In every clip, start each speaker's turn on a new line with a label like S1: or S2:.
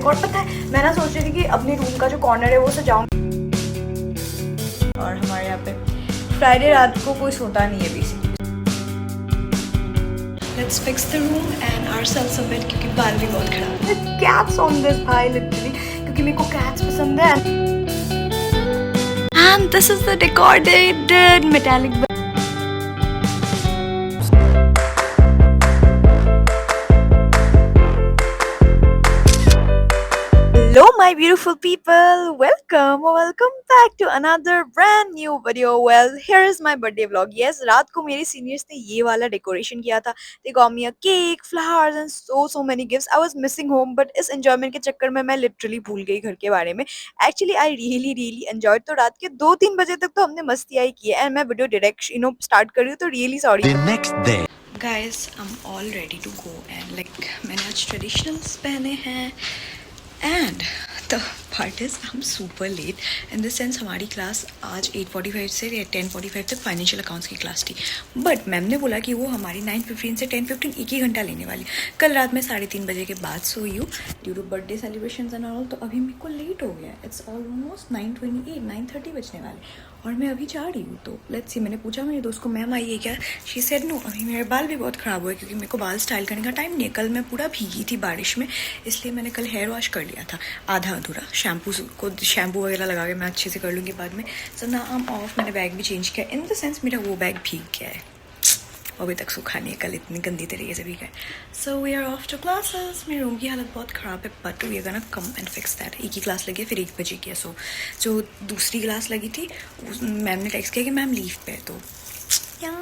S1: और पता है मैं ना सोच रही थी कि अपने रूम का जो कॉर्नर है वो सजाऊं। और हमारे यहाँ पे फ्राइडे रात को कोई सोता नहीं है basically. Let's fix the room and ourselves a bed क्योंकि बाल भी बहुत खराब है। कैट्स ऑन दिस भाई लिटरली क्योंकि मेरे को कैट्स पसंद है। And this is the decorated metallic. Hello my beautiful people, welcome back to another brand new video. Well, here is my birthday vlog. Yes, रात को मेरे सीनियर्स ने ये वाला डेकोरेशन किया था. They got me a cake, flowers and so many gifts. I was missing home, but इस enjoyment के चक्कर में मैं literally भूल गई घर के बारे में. Actually, I really enjoyed. तो रात के 2-3 बजे तक तो हमने मस्तियाँ ही की है. And मैं वीडियो डायरेक्ट start कर रही हूँ तो really sorry. The next day. Guys, I'm all ready to go and like मैंने आज traditionals पहने हैं. And the part is I'm super late in the sense हमारी क्लास आज 8:45 से 10:45 तक फाइनेंशियल अकाउंट्स की क्लास थी. बट मैम ने बोला कि वो हमारी 9:15 से 10:15 एक ही घंटा लेने वाली. कल रात में 3:30 बजे के बाद सोई हूँ due to birthday celebrations and all. तो अभी मेरे को लेट हो गया. इट्स ऑलमोस्ट 9:28 9:30 बजने वाले और मैं अभी जा रही हूँ. तो लेट्स सी. मैंने पूछा मेरे दोस्त को मैम आई है क्या. She said no. अभी मेरे बाल भी बहुत ख़राब हुए क्योंकि मेरे को बाल स्टाइल करने का टाइम नहीं है. कल मैं पूरा भीगी थी बारिश में इसलिए मैंने कल हेयर वॉश कर लिया था आधा अधूरा. शैम्पू वगैरह लगा के मैं अच्छे से कर लूँगी बाद में. सो ना आई एम ऑफ. मैंने बैग भी चेंज किया इन द सेंस मेरा वो बैग भीग गया है. अभी तक सूखा नहीं है. कल इतनी गंदी तरीके से भीगा है. So we are off to classes. मेरे रूम की हालत बहुत ख़राब है but we are gonna come and fix that. एक ही क्लास लगी है फिर 1 बजे की है. सो जो दूसरी क्लास लगी थी मैम ने टेक्स्ट किया कि मैम लीव पे है. तो या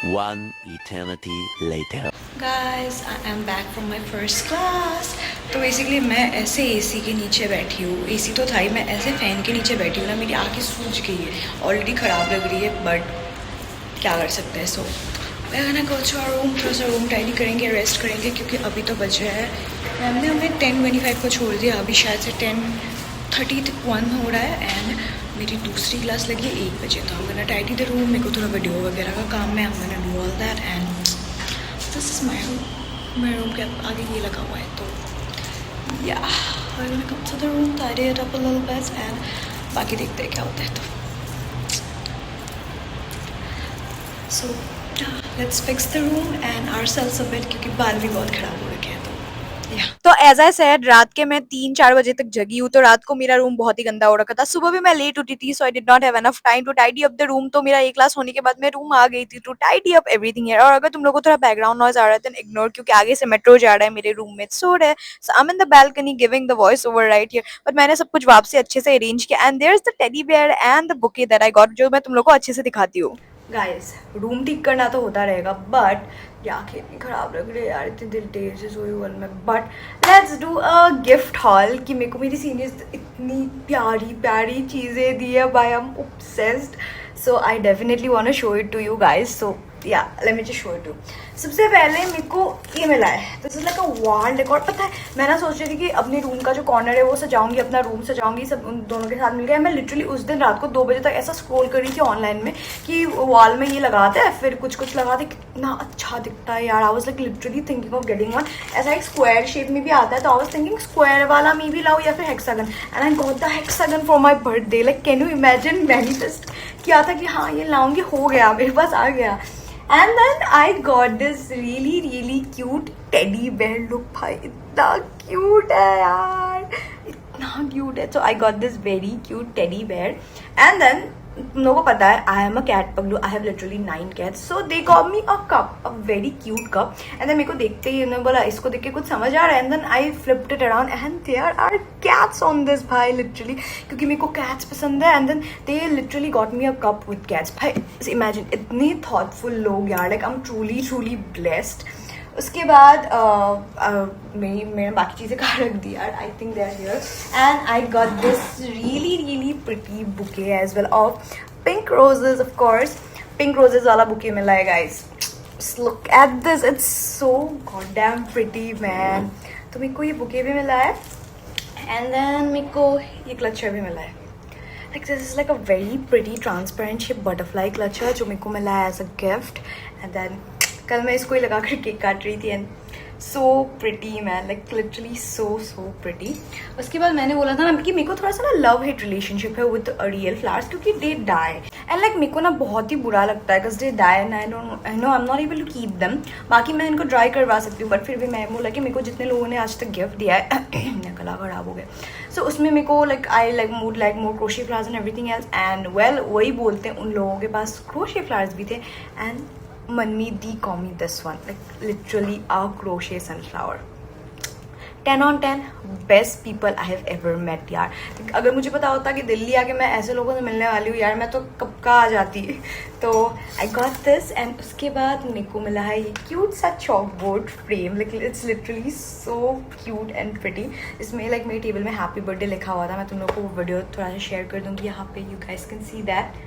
S2: One eternity later.
S1: Guys, I am back from my first class. तो बेसिकली मैं ऐसे एसी के नीचे बैठी हूँ. एसी तो था ही, मैं ऐसे फ़ैन के नीचे बैठी हूँ ना. मेरी आँखें सूज गई है ऑलरेडी, ख़राब लग रही है बट क्या कर सकते हैं. सो मैं कहना कोच और रूम थोड़ा सा रूम टाइडी करेंगे, रेस्ट करेंगे क्योंकि अभी तो बज रहा है. मैम ने हमें 10:25 को छोड़ दिया. अभी शायद से 10:31 हो रहा है एंड मेरी दूसरी क्लास लगी है 1 बजे. तो हम टाइडी द रूम. मेरे को थोड़ा वीडियो वगैरह का काम है. हम do all that and this is my room. मेरे रूम के आगे ये लगा हुआ है. तो या I gonna come to the room, tidy it up a little bit and बाकी देखते हैं क्या होता है. तो so let's fix the room and ourselves a bed क्योंकि बाल भी बहुत ख़राब हो रखे हैं. तो एज आई सेड रात के मैं 3-4 बजे तक जगी हूँ. तो रात को मेरा रूम बहुत ही गंदा हो रखा था. सुबह भी मैं लेट उठी थी so I did not have enough time to tidy up the room. तो मेरा एक क्लास होने के बाद मैं रूम आ गई थी to tidy up everything here. और अगर तुम लोगों को थोड़ा बैकग्राउंड नॉइज आ रहा है देन इग्नोर क्योंकि आगे से मेट्रो जा रहा है, मेरे रूम में सो रहा है. So I am in the balcony giving the voice over right here. But मैंने सब कुछ वापसी अच्छे से अरेंज किया and there is the teddy bear and the bouquet that I got जो मैं तुम लोग को अच्छे से दिखाती हूँ. गाइस रूम ठीक करना तो होता रहेगा बट आँखें इतनी ख़राब लग रही है यार. इतनी दिल टेर से सोई हुई में. But let's do a gift hall कि मेरे को मेरी सीनियर्स इतनी प्यारी चीज़ें दी है. Bye I am obsessed. So I definitely want to show it to you guys. So या let me just show it to. सबसे पहले मेरे को ये मिला है. This is like a wall decor. पता है मैं ना सोच रही थी कि अपने रूम का जो कॉर्नर है वो सजाऊंगी, अपना रूम सजाऊंगी. सब उन दोनों के साथ मिल गया. मैं लिटरली उस दिन रात को 2 बजे तक ऐसा स्क्रॉल कर रही थी ऑनलाइन में कि वॉल में ये लगाते हैं फिर कुछ लगाते. कितना अच्छा दिखता है यार. आई was like literally thinking of getting one. ऐसा एक स्क्वायर शेप में भी आता है तो आई वाज थिंकिंग स्क्वायर वाला मी भी लाऊं या फिर hexagon. And I got the hexagon for my birthday. Like can you imagine. Manifest किया था कि हाँ ये लाऊंगी, हो गया, मेरे पास आ गया. And then I got this really cute teddy bear. Look भाई इतना cute है यार, इतना cute है. So I got this very cute teddy bear. And then तुम लोगों को पता है I am a cat पगलू. I have literally 9 cats. So they got me a cup, a very cute cup. And then मेरे को देखते ही उन्होंने बोला इसको देख के कुछ समझ आ रहा है. And then I flipped it around and there are cats on this भाई literally क्योंकि मेरे को cats पसंद है. And then they literally got me a cup with cats. भाई imagine इतने thoughtful लोग यार. Like I'm truly blessed. उसके बाद मैंने बाकी चीज़ें कहाँ रख दी यार. I think they are here. And I got this really pretty bouquet as well of pink roses. Of course pink roses वाला बुके मिला है guys. Look at this, it's so goddamn pretty man. तो मेरे को ये bouquet भी मिला है एंड देन मेरे को ये क्लचर भी मिला है. Like this is like a very pretty transparent shape butterfly clutcher जो मेरे को मिला है as a gift. And then कल मैं इसको ही लगा कर केक काट रही थी and so pretty man, like literally so pretty. उसके बाद मैंने बोला था ना कि मेरे को थोड़ा सा ना लव हेट रिलेशनशिप है विद रियल फ्लावर्स, क्योंकि दे डाई एंड लाइक मेरे को ना बहुत ही बुरा लगता है because they die and I know I am not able to keep them. बाकी मैं इनको ड्राई करवा सकती हूँ, बट फिर भी मैं बोला कि मेरे को जितने लोगों ने आज तक गिफ्ट दिया है मेरा गला खराब हो गया, सो उसमें मेरे को like I like more crochet flowers and everything else, and well वही बोलते हैं उन लोगों के पास क्रोशे फ्लावर्स भी थे, and Manmeet D call me this one, like literally a crochet sunflower. 10 on 10 best people I have ever met यार। अगर मुझे पता होता कि दिल्ली आके मैं ऐसे लोगों से मिलने वाली हूँ यार, मैं तो कब का आ जाती। तो आई गॉट दिस एंड उसके बाद मेरे को मिला है ये क्यूट सा chalk board frame, like it's literally so cute and pretty. इसमें लाइक मेरे टेबल में हैप्पी बर्थडे लिखा हुआ था, मैं तुम लोग को वो वीडियो थोड़ा सा शेयर कर दूँगी यहाँ पे, you guys can see that,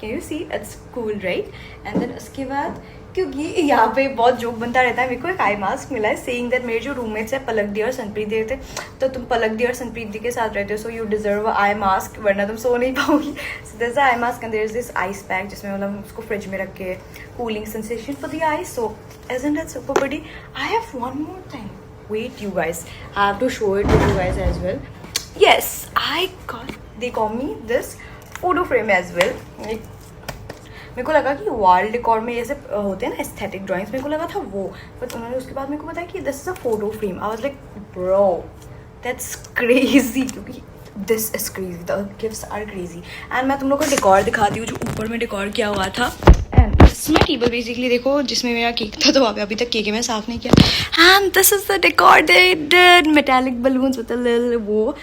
S1: can you see, it's cool right. And then उसके बाद क्योंकि यहाँ पे बहुत जोक बनता रहता है, मेरे को एक आई मास्क मिला है सेइंग दैट मेरे जो रूममेट्स है पलक दी और संप्रीत दी थे, तो तुम पलक दी और संप्रीत दी के साथ रहते हो, so you deserve eye mask, वरना तुम सो नहीं पाओगी। So this eye mask and there is this ice pack, जिसमें मतलब उसको फ्रिज में रख के cooling sensation for the ice, so isn't that super pretty? I have one more thing. Wait, you guys, I have to show it to you guys as well. Yes, I got, they call me this photo frame as well. Like, मेरे को लगा कि wall decor में जैसे होते हैं ना aesthetic drawings, मेरे को लगा था वो, बट उन्होंने उसके बाद मेरे को बताया कि this is a photo frame. I was like bro that's crazy, क्योंकि this is crazy, the gifts are crazy. And मैं तुम लोग को डेकोर दिखाती हूँ जो ऊपर में डेकोर किया हुआ था। And this my table basically, देखो जिसमें मेरा केक था, तो वहाँ पे अभी तक केक है, मैं साफ नहीं किया। And this is the decor they did, metallic balloons with a little वो,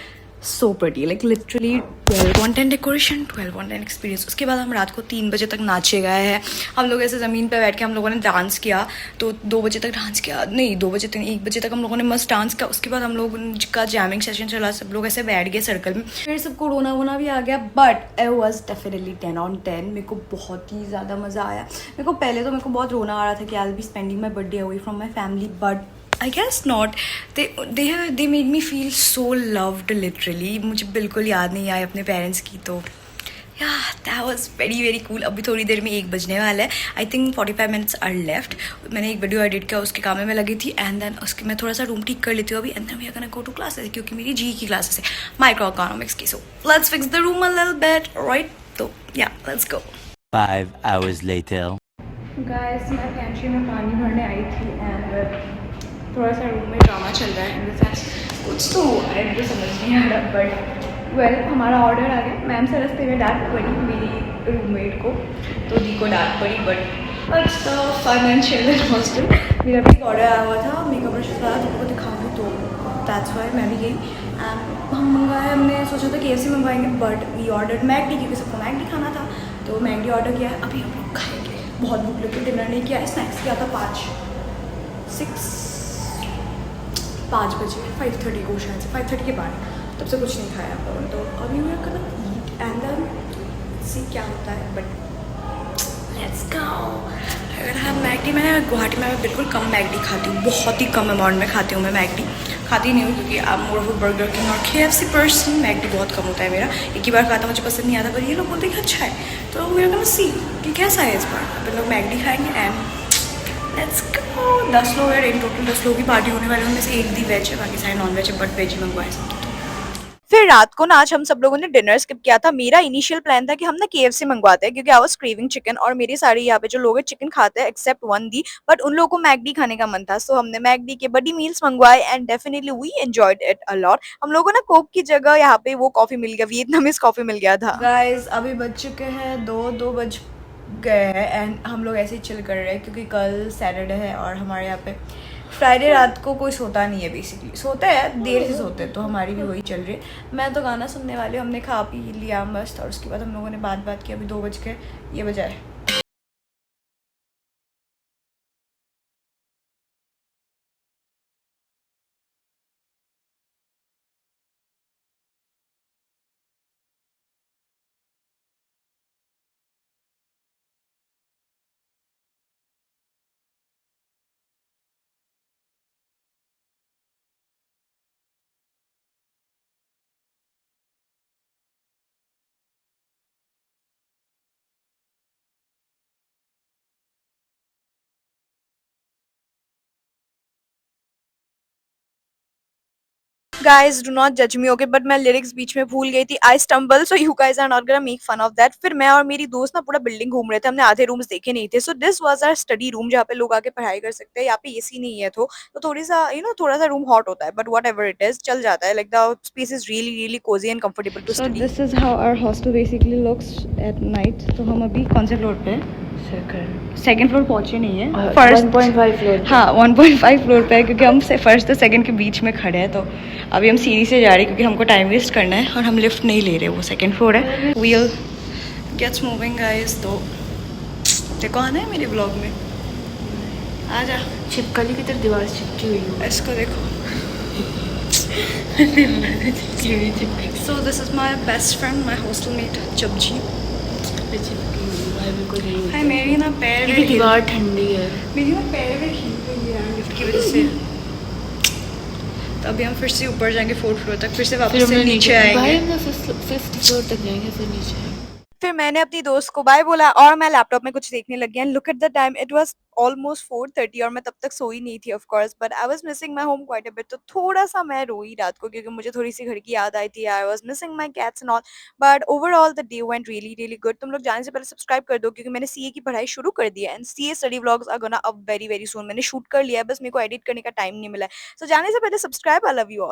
S1: so pretty, like literally 12 on 10 decoration, 12 on 10 experience. उसके बाद हम रात को 3 बजे तक नाचे गए हैं, हम लोग ऐसे ज़मीन पे बैठ के हम लोगों ने डांस किया, तो 2 बजे तक डांस किया, नहीं 2 बजे तक, 1 बजे तक हम लोगों ने मस्त डांस किया। उसके बाद हम लोग का जैमिंग सेशन चला, सब लोग ऐसे बैठ गए सर्कल में, फिर सबको रोना वोना भी आ गया, but I was definitely 10 on 10। मेरे को बहुत ही ज़्यादा मज़ा आया। मेरे को पहले तो मेरे को बहुत रोना आ रहा था कि I will be spending my birthday away from my family, but I guess not. They made me feel so loved literally. मुझे बिल्कुल याद नहीं आए अपने पेरेंट्स की, तो yeah, that was very very cool. अभी थोड़ी देर में 1 बजने वाला है, I think 45 minutes are left. मैंने एक वीडियो एडिट किया, उसके काम में मैं लगी थी, एंड देन उसके मैं थोड़ा सा रूम ठीक कर लेती हूँ अभी, and then we are gonna go to classes, क्योंकि मेरी जी की क्लासेस है माइक्रो इकोनॉमिक्स की। So let's fix the room a little bit, right? तो या let's go.
S2: 5 hours later.
S1: Guys मैं पेंट्री में पानी भरने आई थी, एंड थोड़ा सा रूम में ड्रामा चल रहा है, इन द सेंस कुछ तो हुआ है, मुझे समझ नहीं आ रहा, बट वेल हमारा ऑर्डर आ गया। मैम से रास्ते में डांट पड़ी मेरी रूममेट को, तो दी को डांट पड़ी, but it's the fun and chill in hostel. मेरा भी एक ऑर्डर आया हुआ था, मेकअप ब्रश था, तुमको दिखाऊंगी, तो दैट्स वाई मैं भी गई। एंड हम मंगाए, हमने सोचा था KFC मंगवाएंगे, बट वी ऑर्डर मैकडी, क्योंकि सबको मैकडी खाना था, तो मैकडी ऑर्डर किया है। अभी हम लोग खाएंगे, बहुत भूख लगी, डिनर नहीं किया, स्नैक्स किया था 5 बजे, 5:30 को शायद से, 5:30 के बाद, तब से कुछ नहीं खाया हम लोगों ने, तो अभी मैं करना ईट एंड देन सी क्या होता है, बट लेट्स गो। अगर हम मैगडी, मैंने गुवाहाटी में मैं बिल्कुल कम मैगडी खाती हूँ, बहुत ही कम अमाउंट में खाती हूँ मैं मैगडी, खाती नहीं हूँ क्योंकि आप मोर ऑफ बर्गर किंग और KFC पर्सन, मैगडी बहुत कम होता है मेरा, एक ही बार खाता, मुझे पसंद नहीं आता, पर ये लोग बोलते हैं कि अच्छा है, तो वी आर गोना सी कि कैसा है इस बार। अपन लोग मैगडी खाएंगे एंड लेट्स गो। 10 लोग हैं इन टोटल, 10 लोगों की पार्टी होने वाली है, उनमें से एक दी वेज है, बाकी सारे नॉन वेज है, बट वेज ही मंगवाए सबके। फिर रात को ना आज हम सब लोगों ने डिनर स्किप किया था। मेरा इनिशियल प्लान था कि हम ना KFC मंगवाते हैं, क्योंकि आई वाज क्रेविंग चिकन, और मेरी सारी यहाँ पे जो लोग हैं चिकन खाते हैं एक्सेप्ट वन दी, बट उन लोगों को मैगडी खाने का मन था, सो हमने मैगडी के बड़ी मील्स मंगवाए and definitely we enjoyed it a lot. हम लोगों को ना कोक की जगह यहाँ पे वो कॉफी मिल गया, वियतनामीज कॉफी मिल गया था। गाइस अभी बज चुके हैं 2 बज गए हैं, एंड हम लोग ऐसे ही चिल कर रहे हैं, क्योंकि कल सैटरडे है और हमारे यहाँ पे फ्राइडे रात को कोई सोता नहीं है, बेसिकली सोते हैं, देर से सोते हैं, तो हमारी भी वही चल रही है। मैं तो गाना सुनने वाली हूँ, हमने खा पी लिया मस्त, और उसके बाद हम लोगों ने बात की, अभी 2 बज के ये बजाए। गाइस डू नॉट जज मी ओके, बट मैं लिरिक्स बीच में भूल गई थी। I stumble so you guys are not gonna make fun of that. फिर मैं और मेरी दोस्त ना पूरा बिल्डिंग घूम रहे थे, हमने आधे रूम्स देखे नहीं थे। So this was our study room जहाँ पे लोग आके पढ़ाई कर सकते हैं। यहाँ पे एसी नहीं है तो थोड़ी सा थोड़ा सा रूम हॉट होता है, but whatever it is चल जाता है। Like the space is really really cozy and comfortable to study. So this is how our hostel basically looks at night. तो हम अभी कौन से फ्लोर पे हैं? सेकंड फ्लोर पहुंचे नहीं है, फर्स्ट
S3: 1.5 फ्लोर।
S1: हाँ 1.5 फ्लोर पे है, क्योंकि हम से फर्स्ट और सेकंड के बीच में खड़े हैं। तो अभी हम सीढ़ी से जा रहे हैं क्योंकि हमको टाइम वेस्ट करना है, और हम लिफ्ट नहीं ले रहे, वो सेकंड फ्लोर है। Wheel gets moving guys. तो देखो आना है मेरे ब्लॉग में, आ जा।
S3: छिपकली की तरह दीवार से चिपकी हुई है।
S1: इसको देखो। So this is my best friend, my hostel mate चबजी। हाय, मेरी ना पैर
S3: क्योंकि दीवार ठंडी है।
S1: मेरी ना पैर में खींच गई है यार लिफ्ट की वजह से। तो अभी हम फिर से ऊपर जाएंगे 4th फ्लोर तक, फिर से वापस से नीचे आएंगे।
S3: भाई हम 5th फ्लोर तक जाएंगे फिर नीचे आएंगे।
S1: फिर मैंने अपनी दोस्त को बाय बोला और मैं लैपटॉप में कुछ देखने लग गया। And look at the time, it was almost 4:30 और मैं तब तक सोई नहीं थी of course, but I was missing my home quite a bit. तो थोड़ा सा मैं रोई रात को क्योंकि मुझे थोड़ी सी घर की याद आई थी। I was missing my cats and all, but overall the day went really really good. तुम लोग जाने से पहले सब्सक्राइब कर दो क्योंकि मैंने सीए की पढ़ाई शुरू कर दी है, and CA study vlogs are gonna up very very soon. मैंने शूट कर लिया है, बस मेरे को एडिट करने का टाइम नहीं मिला है। सो जाने से पहले subscribe. I love you all.